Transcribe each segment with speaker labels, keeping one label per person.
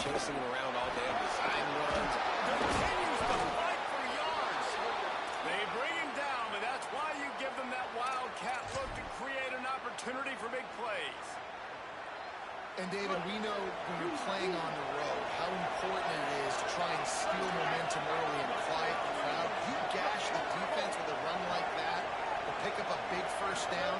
Speaker 1: chasing him around all day on design runs.
Speaker 2: Continues to fight for yards. They bring him down, but that's why you give them that wildcat look to create an opportunity for big plays.
Speaker 3: And, David, we know when you're playing on the road how important it is to try and steal momentum early and quiet the crowd. You gash the defense with a run like that to pick up a big first down,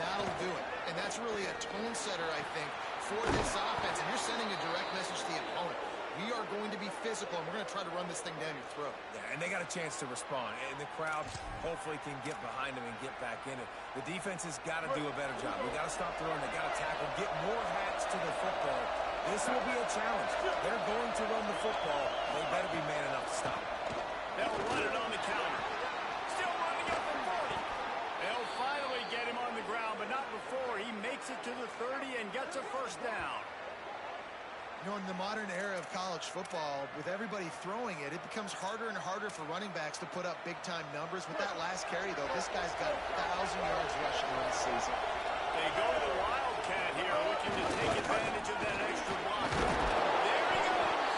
Speaker 3: that'll do it. And that's really a tone setter, I think, for this offense. And you're sending a direct message to the opponent. We are going to be physical, and we're going to try to run this thing down your throat.
Speaker 4: Yeah, and they got a chance to respond. And the crowd hopefully can get behind them and get back in it. The defense has got to do a better job. We got to stop the run. They got to tackle, get more hats to the football. This will be a challenge. They're going to run the football. They better be man enough to stop it.
Speaker 2: They'll run it on the counter. Still running up the 40. They'll finally get him on the ground, but not before he makes it to the 30 and gets a first down.
Speaker 3: You know, in the modern era of college football, with everybody throwing it, it becomes harder and harder for running backs to put up big-time numbers. With that last carry, though, this guy's got 1,000 yards rushing last season.
Speaker 2: They go to the Wildcat here, looking to take advantage of that extra block. There he goes.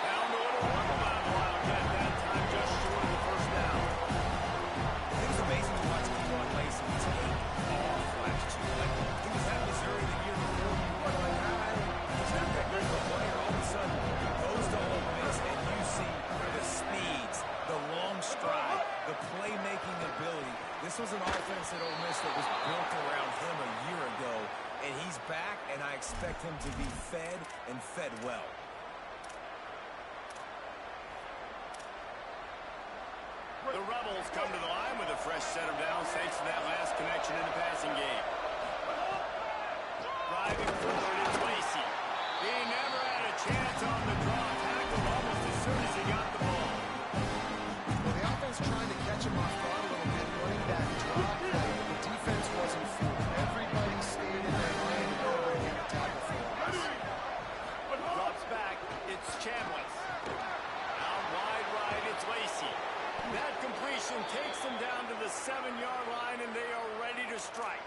Speaker 2: Down to a little by the Wildcat that time, just short of the first down.
Speaker 4: It was amazing to watch Keon Lacy take off last year. Like, he was at Missouri the year before. You were like, he's not that great of a player. All of a sudden, he goes to Ole Miss, and you see the speeds, the long stride, the playmaking ability. This was an offense at Ole Miss that was built around him a year ago, and he's back, and I expect him to be fed and fed well.
Speaker 2: The Rebels come to the line with a fresh set of downs thanks to that last connection in the passing game. Driving forward is Lacy. He never had a chance on the draw. Tackled almost as soon as he got the ball.
Speaker 3: Well, the offense trying to catch him off guard a little bit, running that drop play. The defense wasn't fooled. Everybody stayed in their lane and over and hit a tackle for us.
Speaker 2: Drops back. It's Chambliss. Out wide right, it's Lacy. That completion takes them down to the 7-yard line, and they are ready to strike.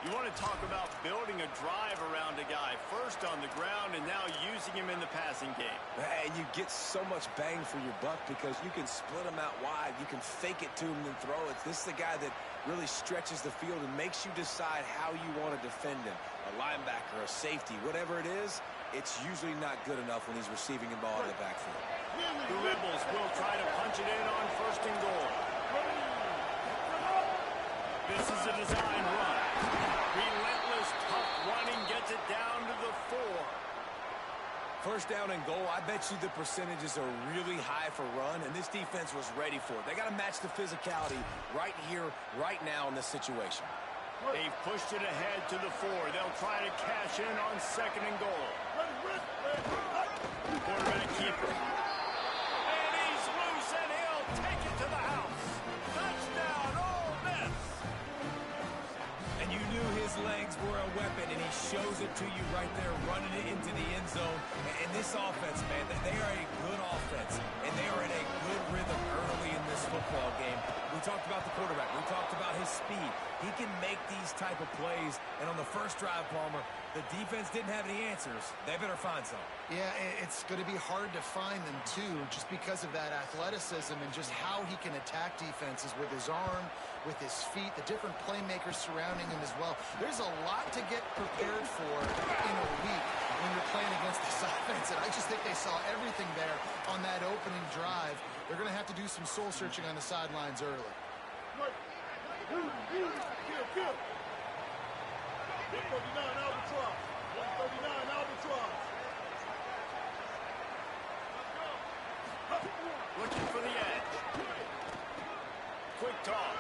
Speaker 2: You want to talk about building a drive around a guy, first on the ground and now using him in the passing game.
Speaker 4: And you get so much bang for your buck because you can split him out wide. You can fake it to him and throw it. This is the guy that really stretches the field and makes you decide how you want to defend him. A linebacker, a safety, whatever it is, it's usually not good enough when he's receiving the ball in the backfield.
Speaker 2: The Rebels will try to punch it in on first and goal. This is a design run. Relentless, tough running gets it down to the 4.
Speaker 4: First down and goal, I bet you the percentages are really high for run, and this defense was ready for it. They got to match the physicality right here, right now in this situation.
Speaker 2: They've pushed it ahead to the 4. They'll try to cash in on second and goal. Quarterback keeper. And he's loose, and he'll take it to the house. Touchdown, Ole Miss.
Speaker 4: And you knew his legs were a weapon, and he shows it to you right there, running it into the end zone. And this offense, man, they are a good offense, and they are in a good rhythm early in this football game. We talked about the quarterback. We talked about his speed. He can make these type of plays, and on the first drive, Palmer, the defense didn't have any answers. They better find some.
Speaker 3: Yeah, it's going to be hard to find them, too, just because of that athleticism and just how he can attack defenses with his arm, with his feet, the different playmakers surrounding him as well. There's a lot to get prepared for in a week when you're playing against this offense, and I just think they saw everything there on that opening drive. They're going to have to do some soul-searching on the sidelines early.
Speaker 5: 139 Albatross. 139 Albatross.
Speaker 2: Looking for the edge. Quick toss.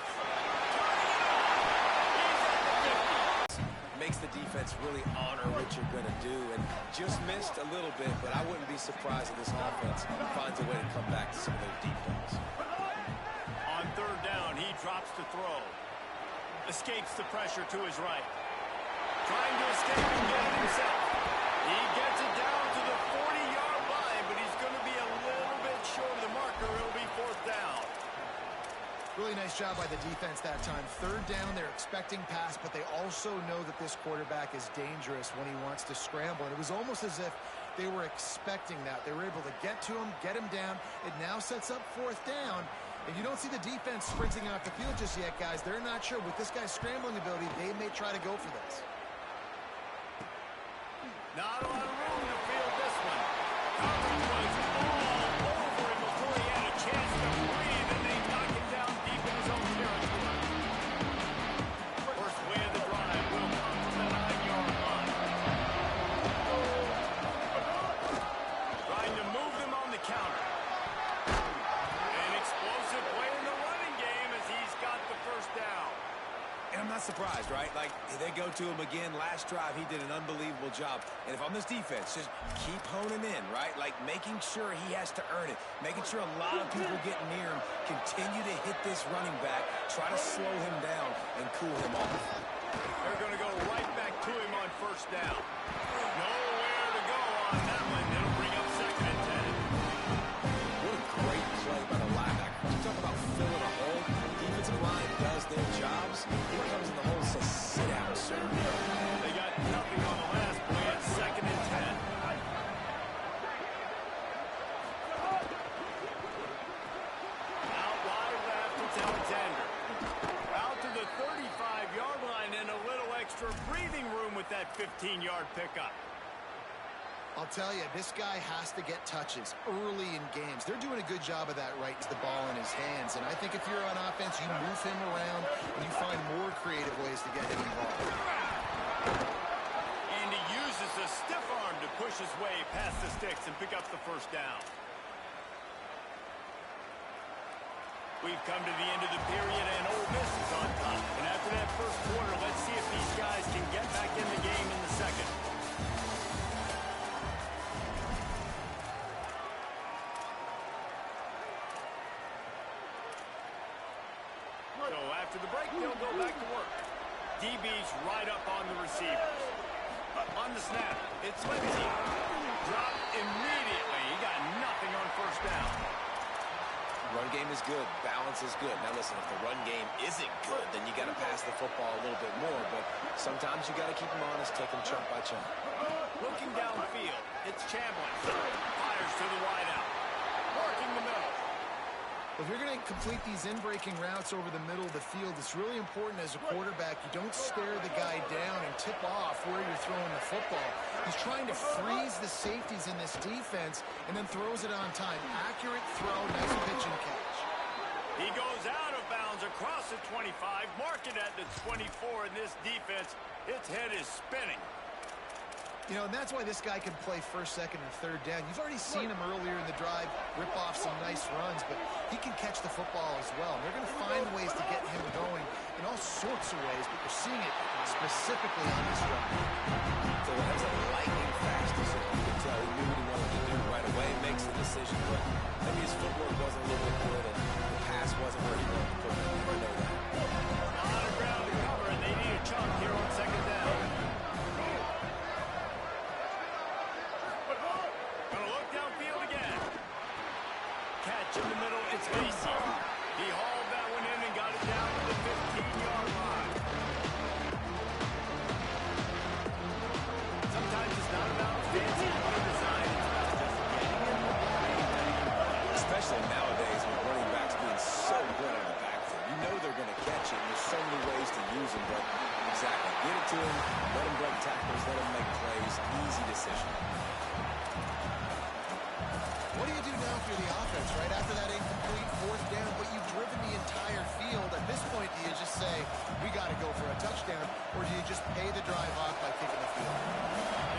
Speaker 4: Makes the defense really honor what you're going to do, and just missed a little bit, but I wouldn't be surprised if this offense finds a way to come back to some of those deep balls.
Speaker 2: On third down, he drops to throw. Escapes the pressure to his right. Trying to escape and get it himself. He gets it down to the 40-yard line, but he's going to be a little bit short of the marker. It'll be fourth down.
Speaker 3: Really nice job by the defense that time. Third down, they're expecting pass, but they also know that this quarterback is dangerous when he wants to scramble. And it was almost as if they were expecting that. They were able to get to him, get him down. It now sets up fourth down. And you don't see the defense sprinting off the field just yet, guys. They're not sure. With this guy's scrambling ability, they may try to go for this.
Speaker 2: Not a lot of room to field this one. Coverage was all over him before he had a chance to breathe, and they knock him down deep in his own territory. First way of the drive will come from the 9-yard line. Trying to move them on the counter. An explosive play in the running game as he's got the first down.
Speaker 4: And I'm not surprised, right? Like, they go to him again. Last drive, he did an unbelievable job. And if I'm this defense, just keep honing in, right? Like, making sure he has to earn it. Making sure a lot of people get near him. Continue to hit this running back. Try to slow him down and cool him off.
Speaker 2: They're going to go right back to him on first down. Nowhere to go on that one. It'll bring up second and 10.
Speaker 4: What a great play by the linebacker. You talk about filling a hole. Defensive line does their jobs. He comes in the hole and says, sit down, sir.
Speaker 2: They got nothing on the last play. It's second and 10. Out wide left, it's Alexander. Out to the 35-yard line and a little extra breathing room with that 15-yard pickup.
Speaker 3: I'll tell you, this guy has to get touches early in games. They're doing a good job of that right to the ball in his hands. And I think if you're on offense, you move him around and you find more creative ways to get him involved.
Speaker 2: And he uses a stiff arm to push his way past the sticks and pick up the first down. We've come to the end of the period, and Ole Miss is on top. And after that first quarter, let's see if these guys can get back in the game in the second. So after the break, they'll go back to work. DB's right up on the receivers. On the snap, it's Lindsey. Drop immediately. He got nothing on first down.
Speaker 4: Run game is good. Balance is good. Now, listen, if the run game isn't good, then you got to pass the football a little bit more. But sometimes you got to keep them honest, take them chunk by chunk.
Speaker 2: Looking downfield, it's Chambliss. Fires to the wideout. Working the middle.
Speaker 3: If you're going to complete these in-breaking routes over the middle of the field, it's really important as a quarterback you don't stare the guy down and tip off where you're throwing the football. He's trying to freeze the safeties in this defense and then throws it on time. Accurate throw, nice pitch and catch.
Speaker 2: He goes out of bounds across the 25, mark it at the 24 in this defense. Its head is spinning.
Speaker 3: You know, and that's why this guy can play first, second, and third down. You've already seen him earlier in the drive rip off some nice runs, but he can catch the football as well. And they're going to find ways to get him going in all sorts of ways, but you're seeing it specifically on this run.
Speaker 4: So that's a lightning fast decision. You can tell he knew what he wanted to do right away, makes the decision, but maybe his footwork wasn't a little bit good and the pass wasn't where he wanted to put it. I know that.
Speaker 2: A lot of ground to cover, and they need a chunk here on second down. Gonna look downfield again. Catch in the middle, it's Lacy. He hauled that one in and got it down to the 15-yard line. Sometimes it's not about fancy running design, it's about just getting in the line.
Speaker 4: Especially nowadays when running backs being so good in the backfield. You know they're going to catch it, and there's so many ways to use them, but exactly. Get it to him, let him break tackles, let him make plays. Easy decision.
Speaker 3: What do you do now for the offense, right? After that incomplete fourth down, but you've driven the entire field. At this point, do you just say, we got to go for a touchdown, or do you just pay the drive off by kicking the field?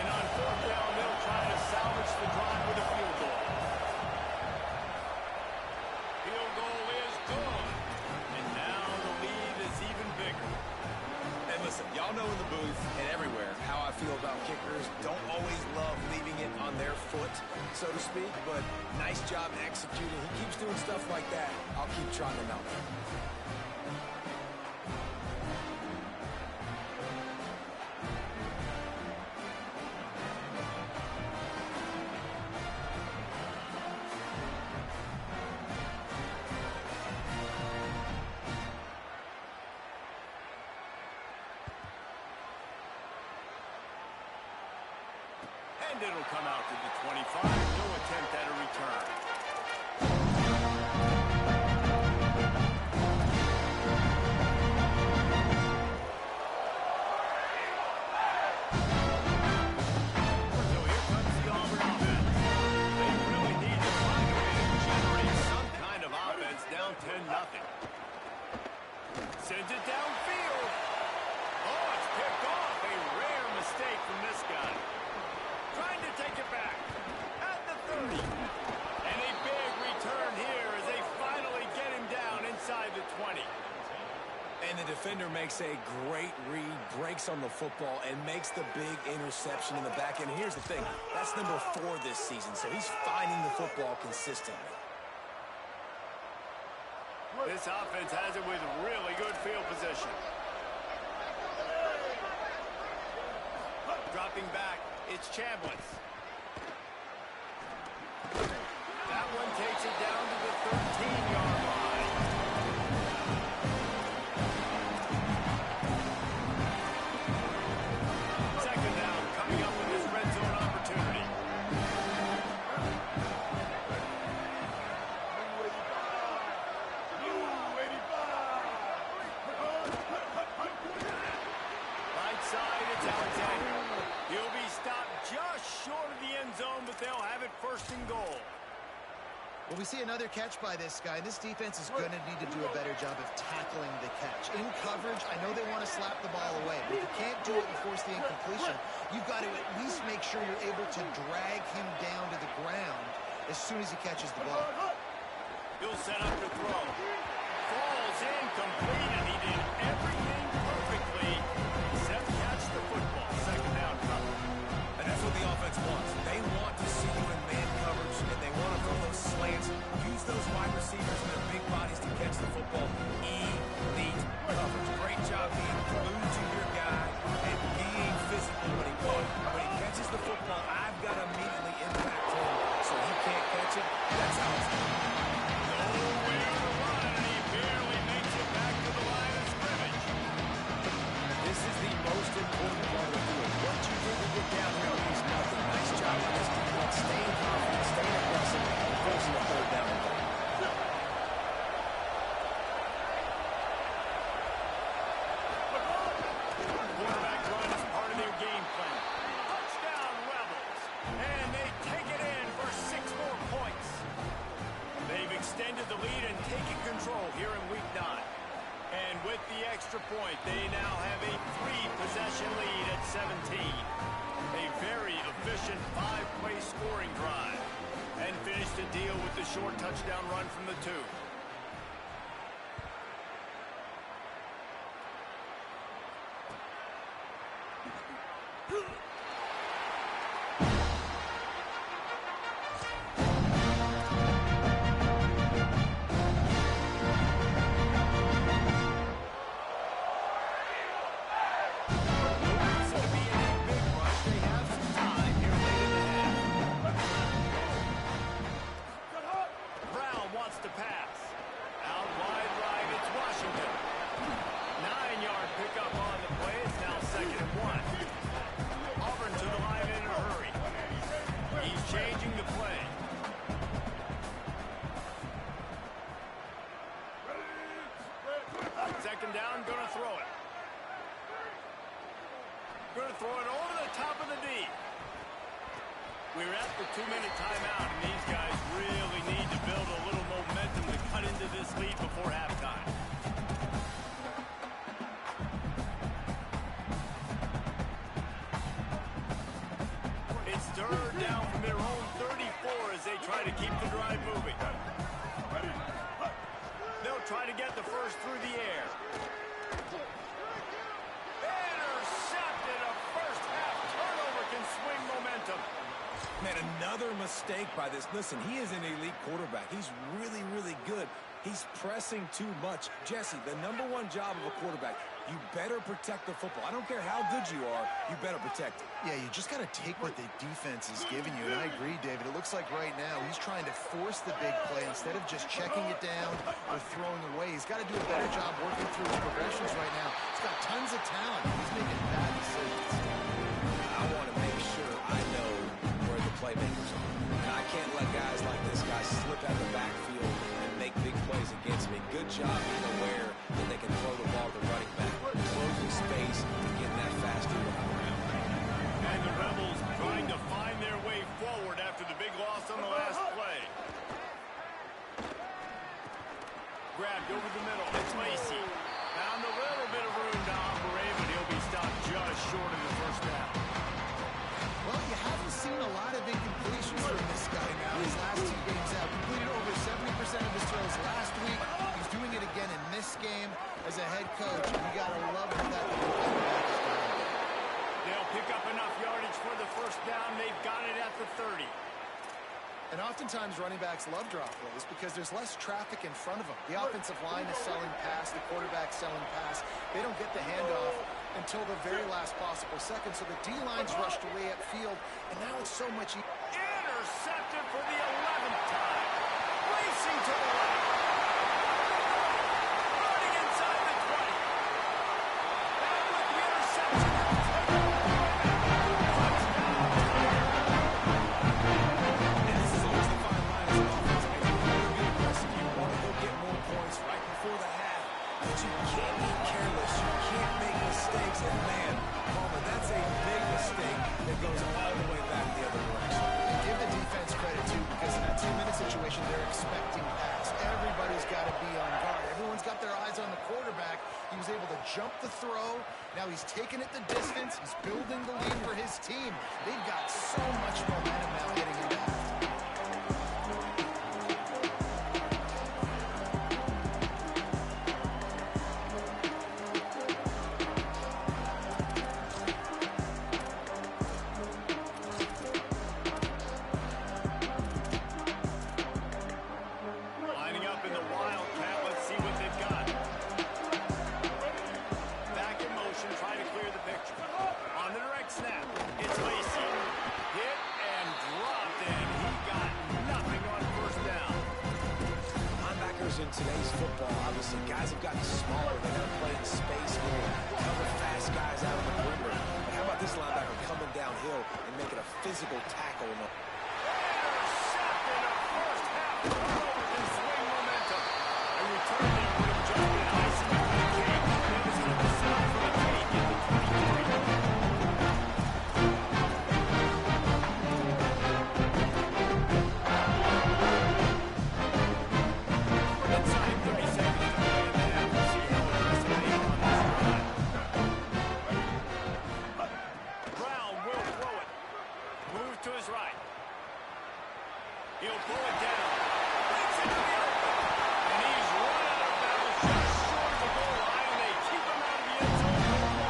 Speaker 2: And on fourth down, they'll try to salvage the drive with a field goal. Field goal is good. And now the lead is even bigger.
Speaker 4: And listen, y'all know in the booth and everywhere how I feel about kickers. Don't always love leaving it on their foot, so to speak, but nice job executing. He keeps doing stuff like that. I'll keep trying him out.
Speaker 2: And it'll come out to the 25. No attempt at a return. So here comes the Auburn offense. They really need to find a way to generate some kind of offense down 10-0. Sends it downfield. Oh, it's picked off. A rare mistake from this guy. Trying to take it back at the 30. And a big return here as they finally get him down inside the 20.
Speaker 4: And the defender makes a great read, breaks on the football, and makes the big interception in the back end. Here's the thing. That's number 4 this season, so he's finding the football consistently.
Speaker 2: This offense has it with really good field position. Dropping back, it's Chambliss. That one takes it down to the 13-yard line. Second down, coming up with this red zone opportunity. Right side, it's Alexander. He'll be stopped just short of the end zone, but they'll have it first and goal.
Speaker 3: Well, we see another catch by this guy. This defense is going to need to do a better job of tackling the catch. In coverage, I know they want to slap the ball away, but if you can't do it and force the incompletion, you've got to at least make sure you're able to drag him down to the ground as soon as he catches the ball.
Speaker 2: He'll set up to throw. Falls incomplete, and he did everything perfectly except catch the football. Second down cover.
Speaker 4: And that's what the offense wants. They want to see you in man coverage, and they want to throw those slants, use those wide receivers and their big bodies to catch the football. Elite coverage. Great job being glued to your guy and being physical when he caught it. When he catches the football, I've got to immediately impact him so he can't catch it. That's how it's done.
Speaker 2: Nowhere to run, and he barely makes it back to the line of scrimmage.
Speaker 4: This is the most important part of the field. What you do to get down here means nothing. Nice job on this defense. Staying confident, staying aggressive, and forcing the third down.
Speaker 2: Quarterback run is part of their game plan. Touchdown Rebels, and they take it in for 6 more points. They've extended the lead and taken control here in Week 9. And with the extra point, they now have a 3-possession lead at 17. A very efficient 5-play scoring drive. And finish the deal with the short touchdown run from the 2. Changing the play. Second down, gonna throw it. Gonna throw it over the top of the D. We're at the 2-minute timeout, and these guys really need to build a little momentum to cut into this lead before halftime. It's third down from their own 34 as they try to keep the drive moving. They'll try to get the first through the air. Intercepted. A first-half turnover can swing momentum.
Speaker 4: Man, another mistake by this. Listen, he is an elite quarterback. He's really, really good. He's pressing too much. Jesse, the #1 job of a quarterback, you better protect the football. I don't care how good you are, you better protect it.
Speaker 3: Yeah, you just got to take what the defense is giving you. And I agree, David. It looks like right now he's trying to force the big play instead of just checking it down or throwing away. He's got to do a better job working through his progressions right now. He's got tons of talent. He's making bad decisions.
Speaker 4: I want to make sure I know
Speaker 2: 30.
Speaker 3: And oftentimes running backs love drop plays because there's less traffic in front of them. The offensive line is selling pass, the quarterback's selling pass. They don't get the handoff until the very last possible second, so the D-line's rushed away upfield, and now it's so much easier.
Speaker 2: Intercepted for the 11th time. Racing to the left. Running inside the 20. And with the interception,
Speaker 4: This is always the fine line as an offense. It makes you really aggressive. You want to go get more points right before the half, but you can't be careless. You can't make mistakes. And man, Palmer, that's a big mistake that goes all the way back the other direction.
Speaker 3: Give the defense credit, too, because in that 2-minute situation, they're expecting pass. Everybody's got to be on guard. Everyone's got their eyes on the quarterback. He was able to jump the throw. Now he's taking it the distance. He's building the lead for his team. They've got so much momentum now getting into half.
Speaker 2: lining up in the Wildcat. Let's see what they've got. Back in motion, trying to clear the picture. On the direct snap, it's Lacy. Hit and dropped, and he got nothing on first down.
Speaker 4: Linebackers in today's football, obviously, guys have gotten smaller. They got to play in space more, cover fast guys out of the perimeter. But how about this linebacker coming downhill and making a physical tackle?
Speaker 2: Intercepted a first half turnover and swing momentum. A return there would have just been icing on the cake. That was going to be set up for the take in the 23. Inside 30 seconds to play in the half. We'll see how the rest of the game on this drive. Brown will throw it. Move to his right. He'll pull it down. Breaks into the open. And he's run out of bounds just short of the goal line. And they keep him out of the end zone for a long.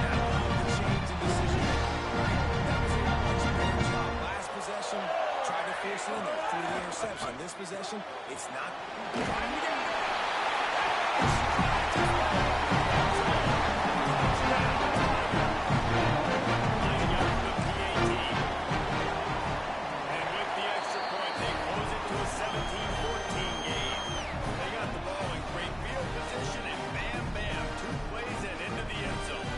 Speaker 4: Now the change in decision making. That was a much better job. Last possession, tried to force it in there through the interception. This possession, it's not.
Speaker 2: Lining up the PAT. And with the extra point, they close it to a 17-14 game. They got the ball in great field position, and bam, bam, 2 plays and into the end zone.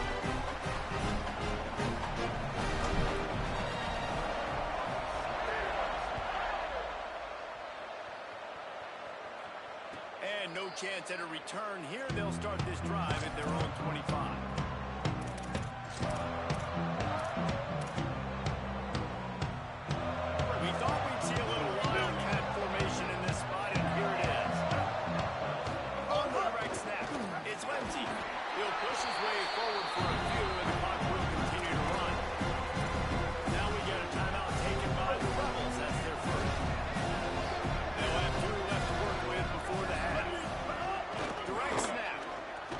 Speaker 2: And no chance at a return here. They'll start this drive at their own 25. We thought we'd see a little wildcat formation in this spot, and here it is. On the direct snap, it's Lindsey. He'll push his way forward for a few, and the clock will continue to run. Now we get a timeout taken by the Rebels. That's their first. They'll have 2 left to work with before the half. Direct snap.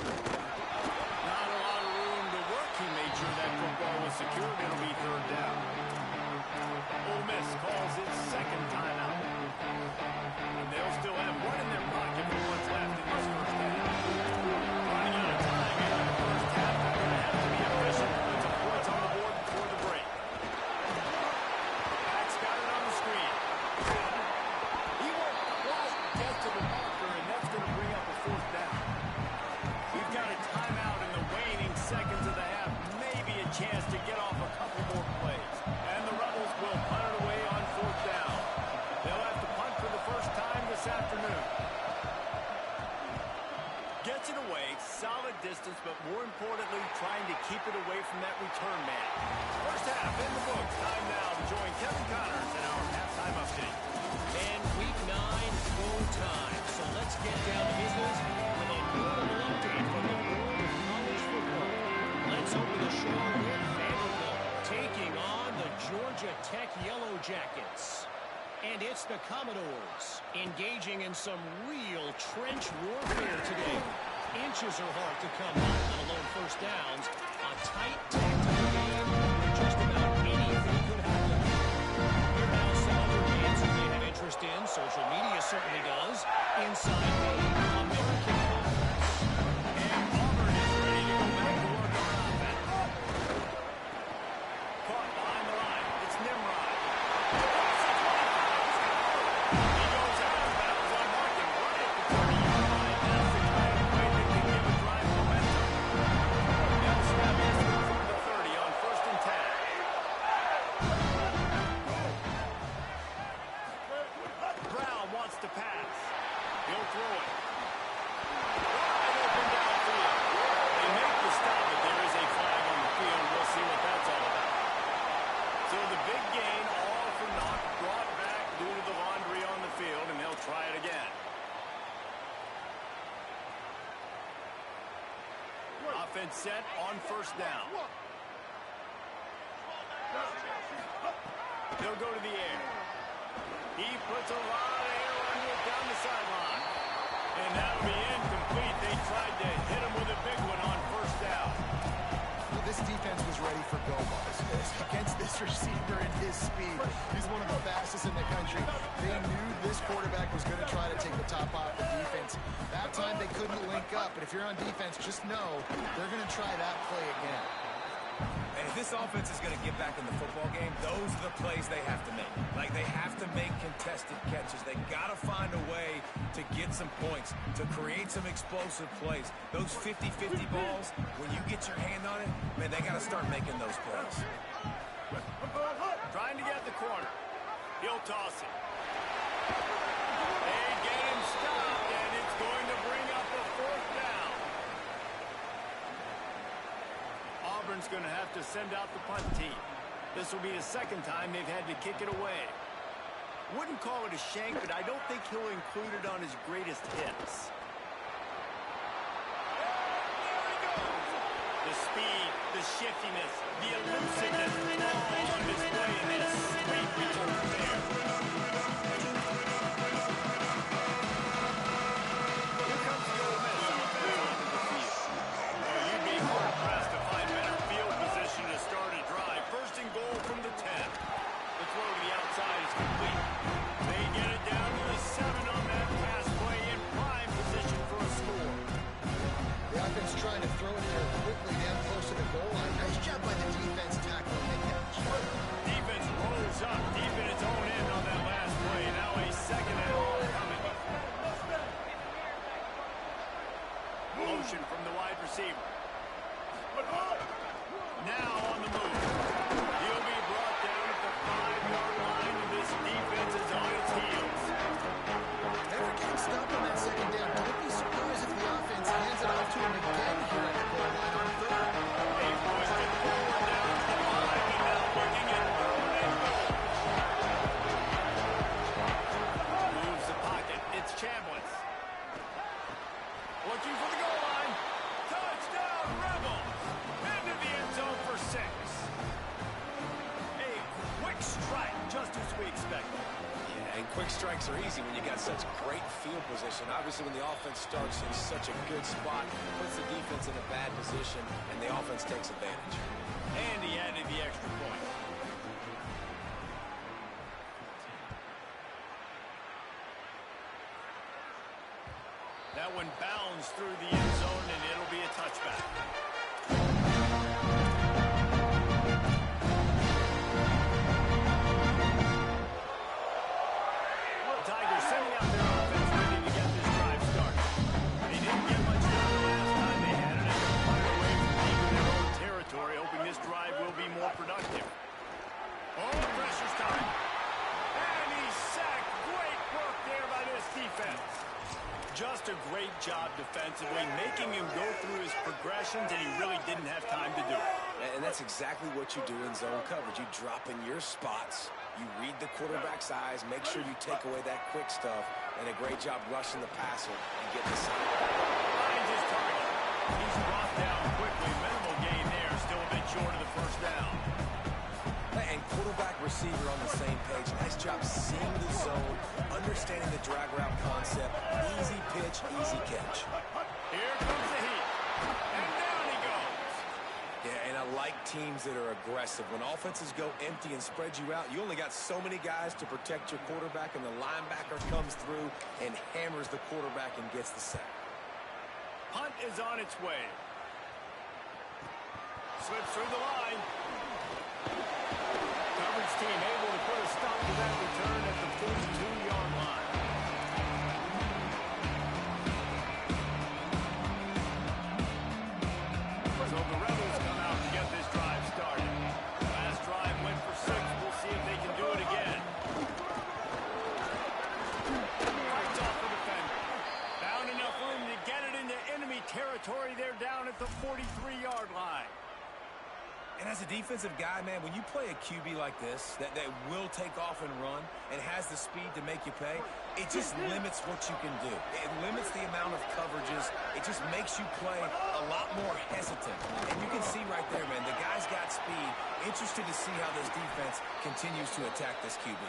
Speaker 2: Not a lot of room to work. He made sure that football was secured. It'll be 3rd down. Ole Miss calls its second timeout. And they'll still have 1 in their pocket for what's left in this first half. Running out of time here in the first half. They're going to have to be efficient to put some points on the board before the break. Back's got it on the screen. He won't quite get to the marker, and that's going to bring up a 4th down. We've got a timeout in the waning seconds of the half. Maybe a chance to get off a couple more plays. And the Rebels will punt it away on 4th down. They'll have to punt for the first time this afternoon. Gets it away, solid distance, but more importantly, trying to keep it away from that return man. First half in the books. Time now to join Kevin Connors in our halftime update.
Speaker 6: And week 9, full time. So let's get down to business with a notable update from the world of college football. Let's open the show with Vanderbilt taking on the Georgia Tech Yellow Jackets. And it's the Commodores engaging in some real trench warfare today. Inches are hard to come by, let alone first downs. A tight, tactical game where just about anything could happen.
Speaker 2: defense set on first down. They'll go to the air. He puts a lot of air under it down the sideline. And that'll be incomplete. They tried to hit him with a big one on first down.
Speaker 3: Well, this defense was ready for go balls. Against this receiver and his speed, he's one of the fastest in the country. They knew this quarterback was going to try to take the top off the defense. That time they couldn't link up, but if you're on defense, just know they're going to try that play again.
Speaker 4: And if this offense is going to get back in the football game, those are the plays they have to make. Like, they have to make contested catches. They got to find a way to get some points, to create some explosive plays. Those 50-50 balls, when you get your hand on it, man, they got to start making those plays.
Speaker 2: Trying to get the corner. He'll toss it. They get him stopped, and it's going to bring up a fourth down. Auburn's going to have to send out the punt team. This will be the second time they've had to kick it away. Wouldn't call it a shank, but I don't think he'll include it on his greatest hits. The speed, the shiftiness, the elusiveness, all on display in this sweet return there. Here comes the Ole Miss offense onto the field. Well, you'd be hard-pressed to find better field position to start a drive. First and goal from the 10. The throw to the outside is complete. They get it down to the 7 on that pass play in prime position for a score.
Speaker 3: The offense trying to throw it there quickly down close to the goal line. Nice job by the defense tackling the catch.
Speaker 2: Defense rolls up deep in its own end on that last play. Now a second and long coming. Motion from the wide receiver. Now on the move. He'll be brought down at the 5-yard line, and this defense is on its heels.
Speaker 3: Never get stopped on that second down. Don't be surprised if the offense hands it off to him again here at the goal line on third.
Speaker 2: They pushed it forward down to the 5, and now looking at third and goal. Moves the pocket. It's Chambliss. Looking for the goal line. Touchdown, Rebels. Into the end zone for 6. A quick strike, just as we expected.
Speaker 1: Yeah, and quick strikes are easy when you got such great field position. Obviously, when the offense starts in such a good spot, puts the defense in a bad position, and the offense takes advantage.
Speaker 2: And he added the extra point. That one bounds through the end zone, and it'll be a touchback. Tigers sending out their offense ready to get this drive started. They didn't get much done the last time they had it, and they'll find a way from deep in their own territory, hoping this drive will be more productive. Oh, pressure's coming. And he's sacked. Great work there by this defense. Just a great job defensively, making him go through his progressions, and he really didn't have time to do it.
Speaker 1: And that's exactly what you do in zone coverage. You drop in your spots, you read the quarterback's eyes, make sure you take away that quick stuff, and a great job rushing the passer and getting the sack.
Speaker 2: Finds his target. He's brought down quickly. Minimal gain there, still a bit short of the first down.
Speaker 1: And quarterback receiver on the same page. Nice job seeing the zone, understanding the drag route concept. Easy pitch, easy catch.
Speaker 2: Here comes the heat. And down he goes.
Speaker 1: Yeah, and I like teams that are aggressive. When offenses go empty and spread you out, you only got so many guys to protect your quarterback, and the linebacker comes through and hammers the quarterback and gets the sack.
Speaker 2: Punt is on its way. Slips through the line. Coverage team able to put a stop to that return at the 42-yard line. So the Rebels come out to get this drive started. Last drive went for 6. We'll see if they can do it again. Fights off the defender. Found enough room to get it into enemy territory. They're down at the 43-yard line.
Speaker 4: And as a defense,
Speaker 1: defensive guy, man, when you play a QB like this, that will take off and run and has the speed to make you pay, it just limits what you can do. It limits the amount of coverages. It just makes you play a lot more hesitant. And you can see right there, man, the guy's got speed. Interested to see how this defense continues to attack this QB.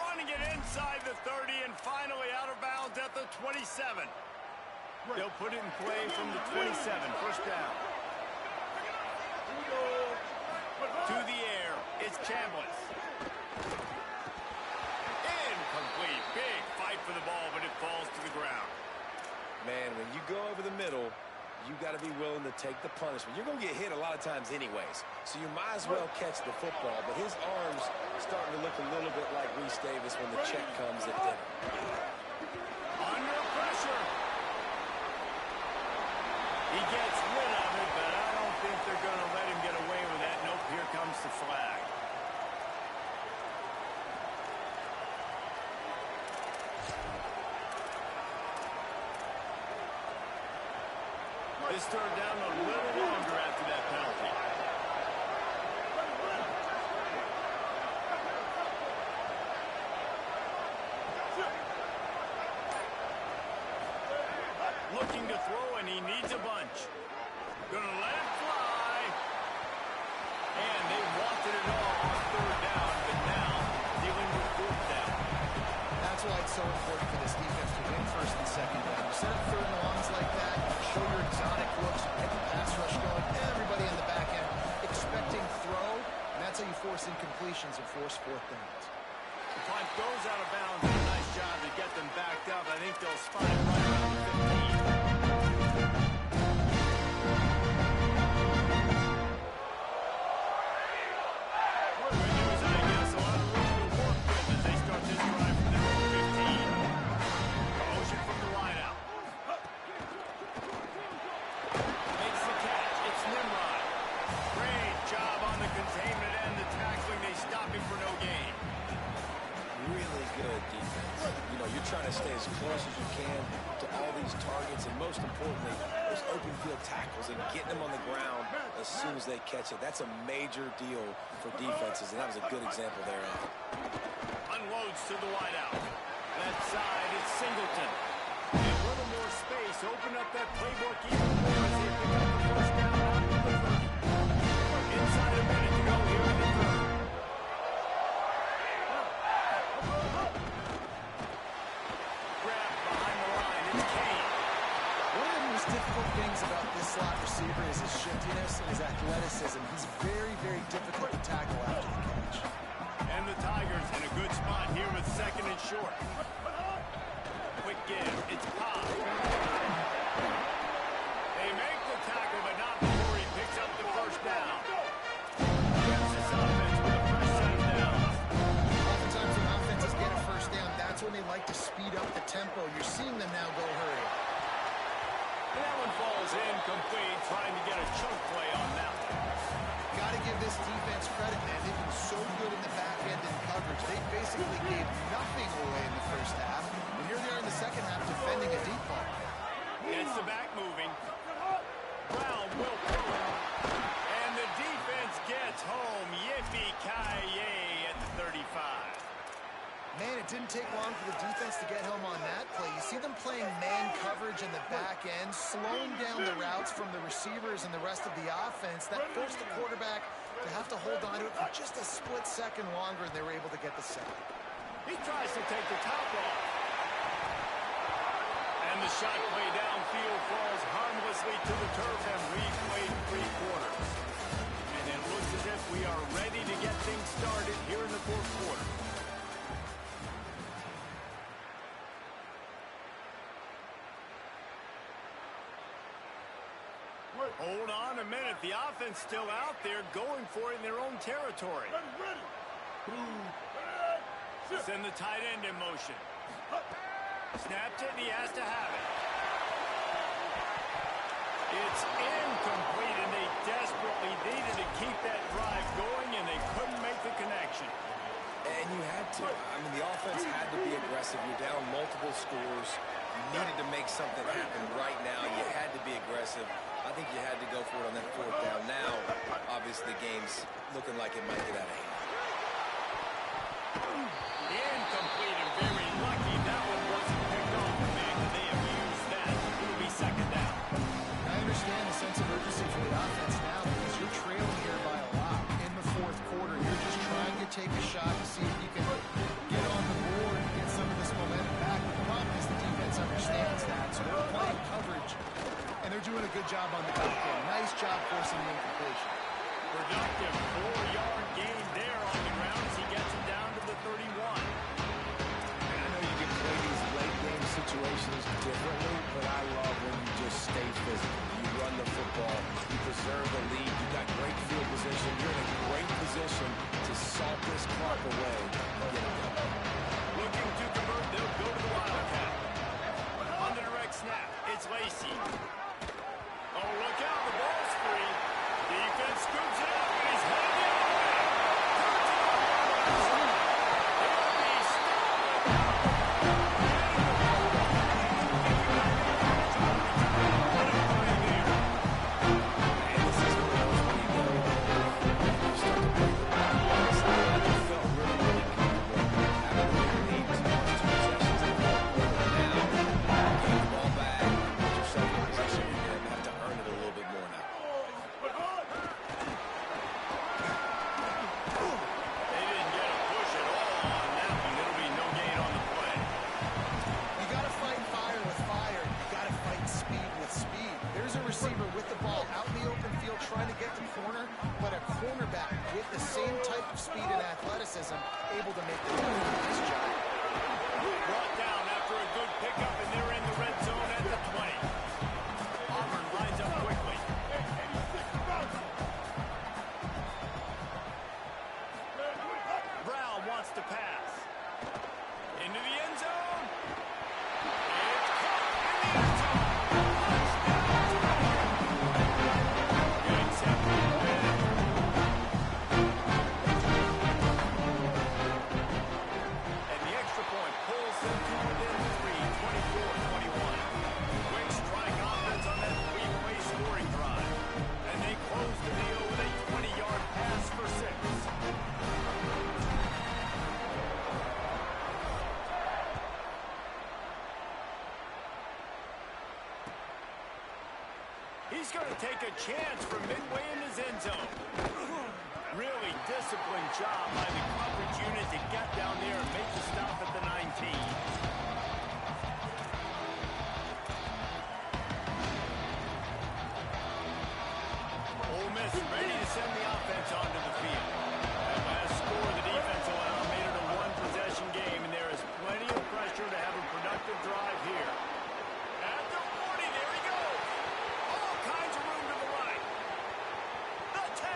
Speaker 2: Running it inside the 30 and finally out of bounds at the 27. They'll put it in play from the 27. First down. To the air, it's Chambliss. Incomplete. Big fight for the ball, but it falls to the ground.
Speaker 1: Man, when you go over the middle, you got to be willing to take the punishment. You're going to get hit a lot of times anyways, so you might as well catch the football. But his arms starting to look a little bit like Reese Davis when the check comes at dinner.
Speaker 2: Under pressure. He gets rid of it, but I don't think they're going to let him get away with that. Nope, here comes the flag. This turned down a little longer after that penalty. Looking to throw, and he needs a bunch. Gonna let it fly. And they wanted it all on third down, but now dealing with fourth down.
Speaker 3: That's why it's so important for this defense to win first and second down. You set up third and longs like that, show your exotic looks, get the pass rush going, everybody in the back end expecting throw, and that's how you force incompletions and force fourth downs.
Speaker 2: The punt goes out of bounds, and a nice job to get them backed up. I think they'll spot it right around the 15.
Speaker 1: Trying to stay as close as you can to all these targets, and most importantly, those open field tackles and getting them on the ground as soon as they catch it. That's a major deal for defenses, and that was a good example there.
Speaker 2: Unloads to the wideout. Left side, it's Singleton. And a little more space. Open up that playbook even more as they pick up the first down out of the 30. Inside a minute to go here in the third.
Speaker 3: Difficult things about this slot receiver is his shiftiness and his athleticism. He's very, very difficult to tackle after the catch.
Speaker 2: And the Tigers in a good spot here with second and short. Quick give. It's Pop. They make the tackle, but not before he picks up the first down. Gets this offense with a fresh set of downs.
Speaker 3: Oftentimes when offenses get a first down, that's when they like to speed up the tempo. You're seeing them now go hurry.
Speaker 2: That one falls incomplete, trying to get a chunk play on that one.
Speaker 3: Got to give this defense credit, man. They've been so good in the back end in coverage. They basically gave nothing away in the first half. And here they are in the second half defending a deep ball.
Speaker 2: Gets the back moving. Brown will pull it. And the defense gets home. Yippee-ki-yay at the 35.
Speaker 3: Man, it didn't take long for the defense to get home on that play. You see them playing man coverage in the back end, slowing down the routes from the receivers and the rest of the offense. That forced the quarterback to have to hold on to it for just a split second longer, and they were able to get the sack.
Speaker 2: He tries to take the top off. And the shot play downfield falls harmlessly to the turf and replayed 3 quarters. And it looks as if we are ready to get things started here in the fourth quarter. Hold on a minute. The offense still out there going for it in their own territory. Send the tight end in motion. Snapped it, and he has to have it. It's incomplete, and they desperately needed to keep that drive going, and they couldn't make the connection.
Speaker 1: And you had to. I mean, the offense had to be aggressive. You're down multiple scores. You needed to make something happen right now. You had to be aggressive. I think you had to go for it on that fourth down. Now, obviously, the game's looking like it might get out of hand.
Speaker 2: Incomplete and very lucky that one wasn't picked off. Man, they have used that. It'll be second down.
Speaker 3: I understand the sense of urgency for the offense now because you're trailing here by a lot in the fourth quarter. You're just trying to take a shot to see if you can get on the board and get some of this momentum back. But the problem is the defense understands that, so they're playing coverage, and they're doing a good job on the back end. Nice job forcing the incompletion.
Speaker 2: Productive 4-yard gain there on the ground as he gets him down to the 31.
Speaker 1: And I know you can play these late-game situations differently, but I love when you just stay physical. You run the football, you preserve the lead, you got great field position, you're in a great position to salt this clock away and get it done.
Speaker 2: Looking to convert, they'll go to the Wildcat. On the direct snap, it's Lacy. Oh, look out, the ball's free. Defense scoops it up, and he's headed the other way. They'll be
Speaker 3: able to make the nice job.
Speaker 2: Brought down after a good pickup, and they're in the red zone at the 20. Auburn lines up quickly. Brown wants to pass. Into the end zone. It's caught in the end zone. Good set. And the extra point pulls them to within 3, 24-21. Quick strike offense on that three-play scoring drive. And they close the deal with a 20-yard pass for 6. He's going to take a chance from midway in his end zone. Really disciplined job by the coverage unit to get down there and make the stop at the 19. Ole Miss ready to send the offense onto the field. That last score the defense allowed made it a one-possession game, and there is plenty of pressure to have a productive drive here. At the 40, there he goes. All kinds of room to the right. The 10.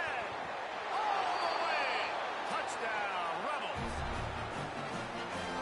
Speaker 2: All the way. Touchdown, Rebels.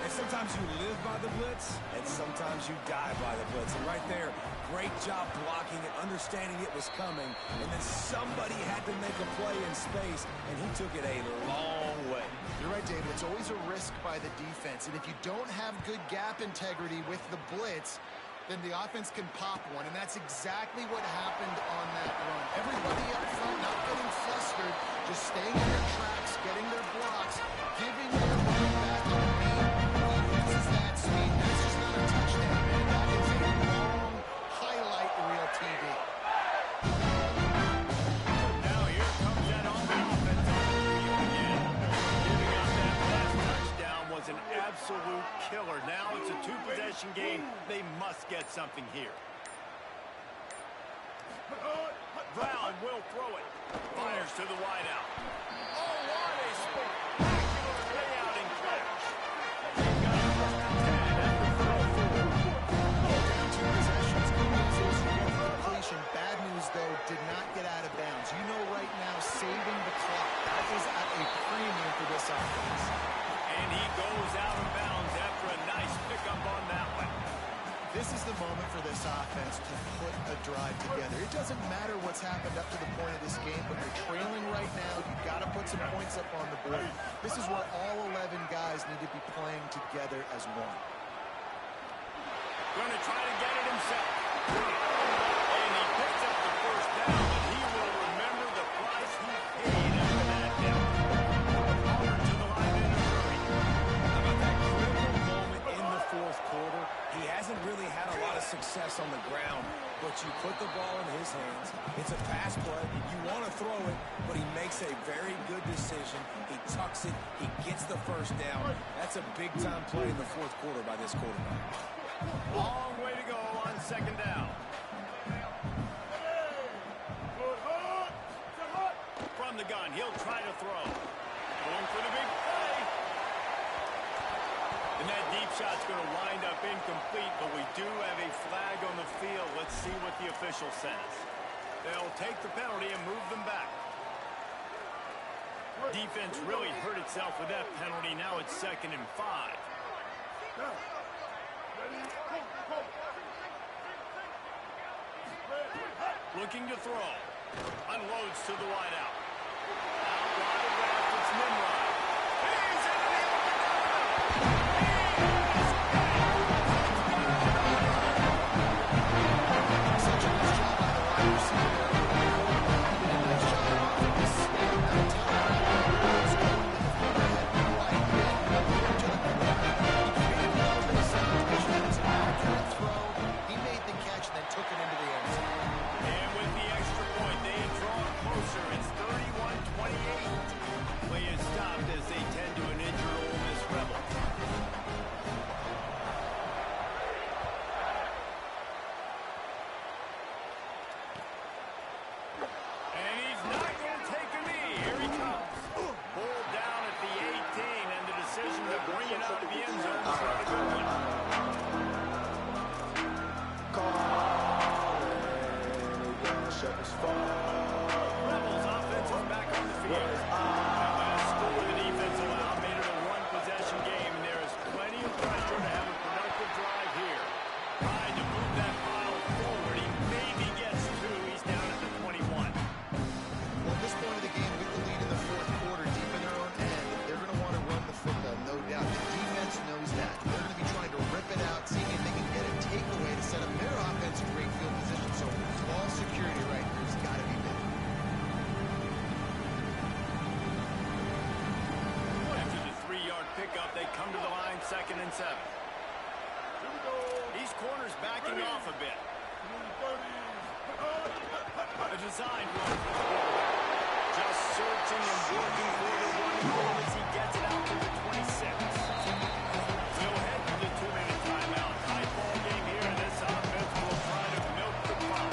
Speaker 4: And sometimes you live by the blitz, and sometimes you die by the blitz. And right there, great job blocking it, understanding it was coming, and then somebody had to make a play in space, and he took it a long way.
Speaker 3: You're right, David. It's always a risk by the defense, and if you don't have good gap integrity with the blitz, then the offense can pop one, and that's exactly what happened on that run. Everybody up front not getting flustered, just staying in their tracks, getting their blocks, giving their running back a read. He uses that speed. That's just not a touchdown, man. That is a long highlight reel TV.
Speaker 2: Now here comes that Auburn offense on the field again. Giving up that last touchdown was an absolute killer. Now it's a two-possession game. They must get something here. Brown will throw it. Fires to the wideout. Oh, what a spectacular layout and catch. They've got it first and 10 at the 34.
Speaker 3: Down two possessions, good news is you get the completion. Bad news, though, did not get out of bounds. You know right now, saving the clock, that is at a premium for this offense.
Speaker 2: And he goes out of bounds after a nice pickup on that one.
Speaker 3: This is the moment for this offense to put a drive together. It doesn't matter what's happened up to the point of this game, but you're trailing right now. You've got to put some points up on the board. This is where all 11 guys need to be playing together as one.
Speaker 2: Going to try to get it himself. And he picks up the first down, but he will remember the price he paid after that down. Over to the line in a hurry.
Speaker 1: How about that critical moment in the fourth quarter? He hasn't really had a lot of success on the ground, but you put the ball in his hands. It's a pass play. You want to throw it, but he makes a very good decision. He tucks it. He gets the first down. That's a big-time play in the fourth quarter by this quarterback.
Speaker 2: Long way to go on second down. From the gun, he'll try to throw. Going for the big play. And that deep shot's going to wind up incomplete, but we do have a flag on the field. Let's see what the official says. They'll take the penalty and move them back. Defense really hurt itself with that penalty. Now it's 2nd and 5. Looking to throw. Unloads to the wideout. Out wide of that, it's Nimrod. He's in the
Speaker 3: Such a nice job by the wide receiver there. Nice job on this amount of time. It's going to the forehead, right in, to the ground. He created a little bit of separation. It's an accurate throw. He made the catch and then took it into the end zone.
Speaker 2: And with the extra point, they have drawn closer. It's 31-28. Play is stopped as they tend to an injured Ole Miss Rebel. And he's not going to take a knee. Here he comes. Pulled down at the 18, and the decision to bring it out of the end zone is not a good one. Rebels offense is back on the field. That last score the defense allowed made it a one-possession game, and there is plenty of pressure to have a productive drive here. Trying to move that pile forward. He maybe gets 2. He's down at the 21.
Speaker 3: Well, at this point of the game, with the lead in the fourth quarter, deep in their own end, they're going to want to run the football, no doubt. The defense knows that. They're going to be trying to rip it out, seeing if they can get a takeaway to set up their offense in great field position. So ball security right here has got to be big.
Speaker 2: After the 3-yard pickup, they come to the line 2nd and 7. These corners backing off a bit. A design run. Just searching and working for the running goal as he gets it out to the 26. We'll head to the 2-minute timeout. High ball game here, and this offense will try to milk the clock.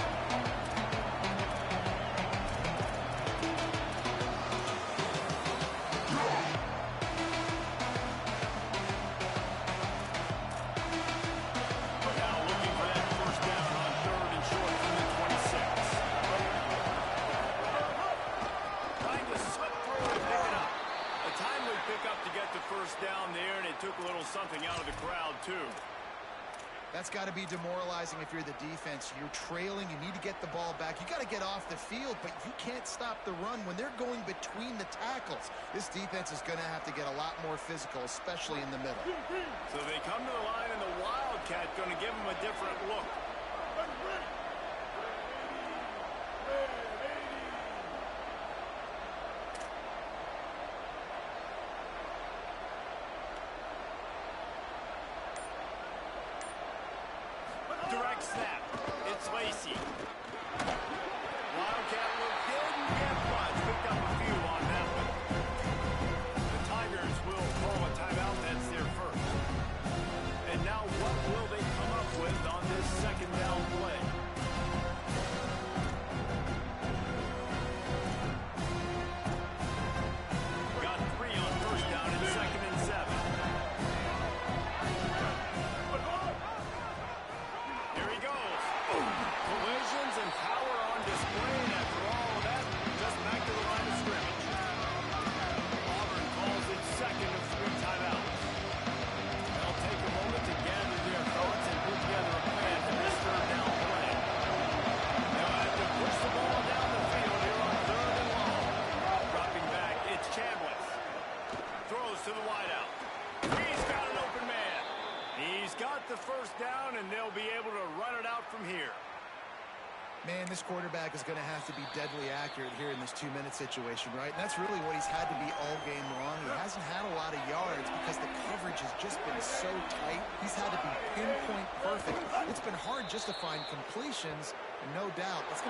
Speaker 2: Now looking for that first down on 3rd and short from the 26. Trying to slip through and pick it up. A timely pickup to get the first down there, and it took a little something out of the crowd, too.
Speaker 3: That's got to be demoralizing if you're the defense. You're trailing. You need to get the ball back. You got to get off the field, but you can't stop the run when they're going between the tackles. This defense is going to have to get a lot more physical, especially in the middle.
Speaker 2: So they come to the line, and the Wildcat going to give them a different look. Direct snap. It's Lacy. Wildcat look good and get much. Picked up a few on that one. The Tigers will call a timeout. That's their first. And now what will they come up with on this 2nd down play? Got 3 on 1st down and 2nd and 7. Here he goes. Collisions and power on display, and after all of that, just back to the line of scrimmage. Auburn calls it 2nd of 3 timeouts. They'll take a moment to gather their thoughts and put together a plan for this 3rd down play. They'll have to push the ball down the field here on 3rd and long. Dropping back, it's Chambliss. Throws to the wideout. He's got an open man. He's got the first down, and they'll be able to run it out from here.
Speaker 3: Man, this quarterback is going to have to be deadly accurate here in this 2-minute situation, right? And that's really what he's had to be all game long. He hasn't had a lot of yards because the coverage has just been so tight. He's had to be pinpoint perfect. It's been hard just to find completions, and no doubt that's going to